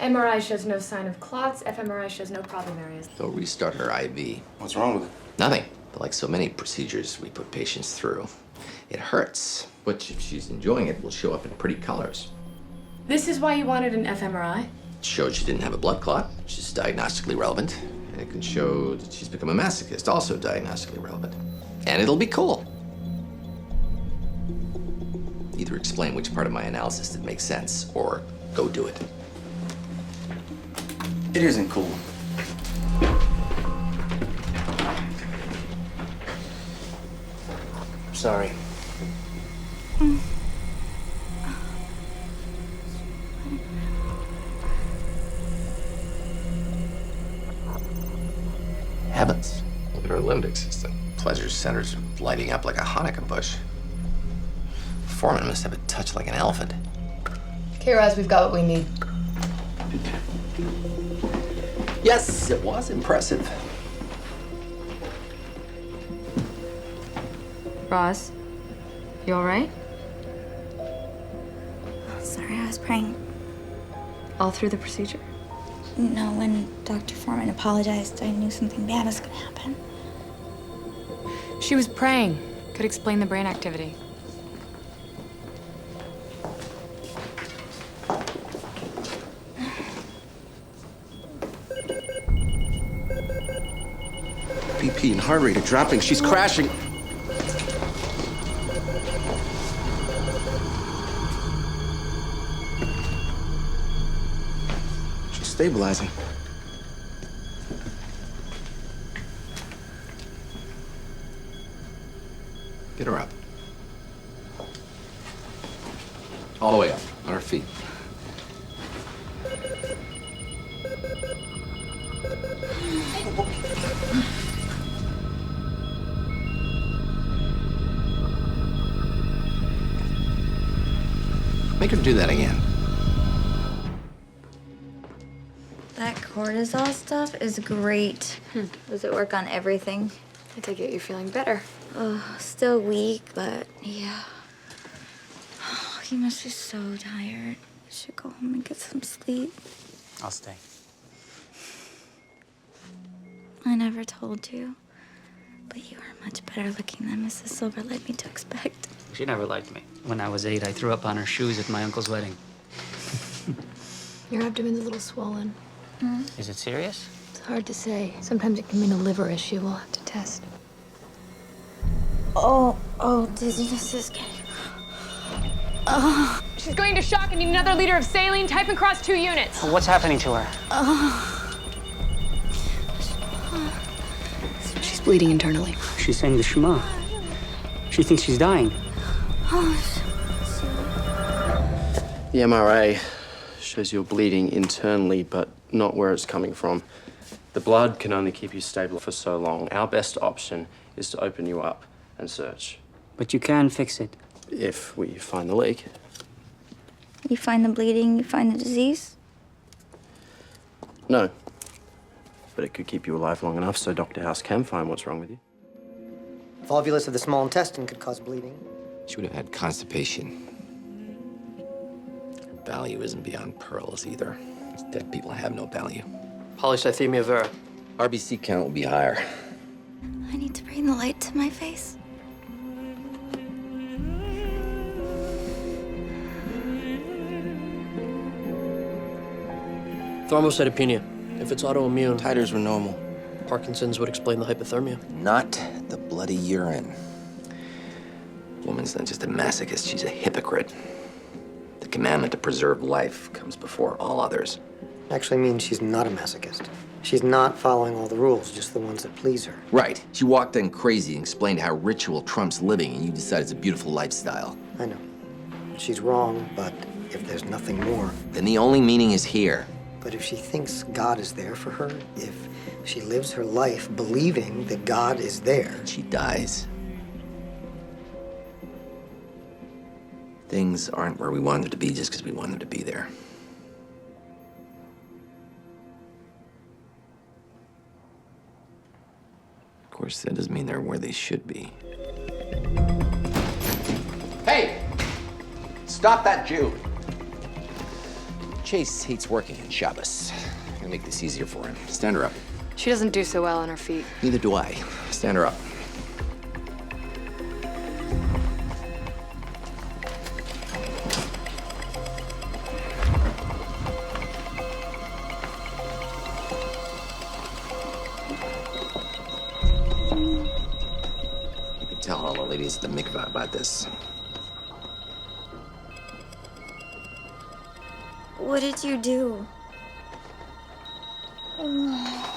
MRI shows no sign of clots. fMRI shows no problem areas. They'll restart her IV. What's wrong with it? Nothing. But like so many procedures we put patients through, it hurts. But if she's enjoying it, will show up in pretty colors. This is why you wanted an fMRI? It showed she didn't have a blood clot, which is diagnostically relevant. And it can show that she's become a masochist, also diagnostically relevant. And it'll be cool. Either explain which part of my analysis did make sense, or go do it. It isn't cool. Sorry. Heavens. Look at her limbic system. Pleasure centers are lighting up like a Hanukkah bush. Foreman must have a touch like an elephant. Okay, Roz, we've got what we need. Yes, it was impressive. Roz, you all right? Sorry, I was praying. All through the procedure? No, when Dr. Foreman apologized, I knew something bad was gonna happen. She was praying. Could explain the brain activity. BP and heart rate are dropping. She's crashing. She's stabilizing. Get her up. All the way up, on her feet. Make her do that again. That cortisol stuff is great. Does it work on everything? I take it you're feeling better. Oh, still weak, but yeah. Oh, he must be so tired. I should go home and get some sleep. I'll stay. I never told you, but you are much better looking than Mrs. Silver led me to expect. She never liked me. When I was 8, I threw up on her shoes at my uncle's wedding. Your abdomen's a little swollen. Is it serious? It's hard to say. Sometimes it can mean a liver issue. We'll have to test. Oh, dizziness is getting... She's going to shock and need another liter of saline. Type and cross 2 units. What's happening to her? She's bleeding internally. She's saying the Shema. She thinks she's dying. The MRA shows you're bleeding internally, but not where it's coming from. The blood can only keep you stable for so long. Our best option is to open you up and search. But you can fix it. If we find the leak. You find the bleeding, you find the disease? No. But it could keep you alive long enough so Dr. House can find what's wrong with you. Volvulus of the small intestine could cause bleeding. She would have had constipation. Her value isn't beyond pearls either. Dead people have no value. Polycythemia vera. RBC count will be higher. I need to bring the light to my face. Thrombocytopenia. If it's autoimmune, Titers were normal. Parkinson's would explain the hypothermia. Not the bloody urine. Woman's not just a masochist, she's a hypocrite. The commandment to preserve life comes before all others. Actually means she's not a masochist. She's not following all the rules, just the ones that please her. Right. She walked in crazy and explained how ritual trumps living, and you decide it's a beautiful lifestyle. I know. She's wrong, but if there's nothing more. Then the only meaning is here. But if she thinks God is there for her, if she lives her life believing that God is there, She dies. Things aren't where we want them to be just because we want them to be there. Of course, that doesn't mean they're where they should be. Hey! Stop that Jew! Chase hates working on Shabbos. I'm gonna make this easier for him. Stand her up. She doesn't do so well on her feet. Neither do I. Stand her up. You can tell all the ladies at the mikvah about this. What did you do?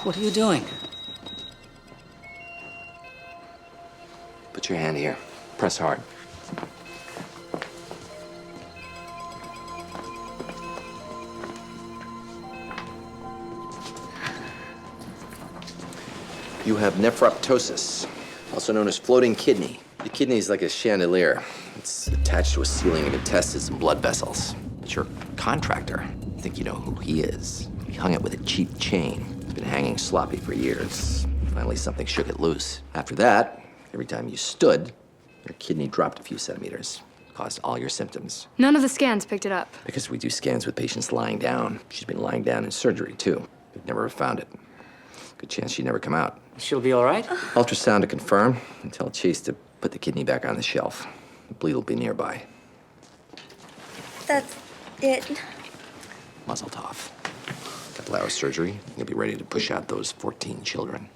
What are you doing? Put your hand here. Press hard. You have nephroptosis, also known as floating kidney. The kidney is like a chandelier. It's attached to a ceiling of intestines and blood vessels. But your contractor, I think you know who he is. He hung it with a cheap chain. It's been hanging sloppy for years. Finally, something shook it loose. After that, every time you stood, your kidney dropped a few centimeters. Caused all your symptoms. None of the scans picked it up. Because we do scans with patients lying down. She's been lying down in surgery, too. We've never found it. Good chance she'd never come out. She'll be all right? Ultrasound to confirm, and tell Chase to put the kidney back on the shelf. The bleed will be nearby. That's it. Muzzle tov. Couple hours surgery, you'll be ready to push out those 14 children.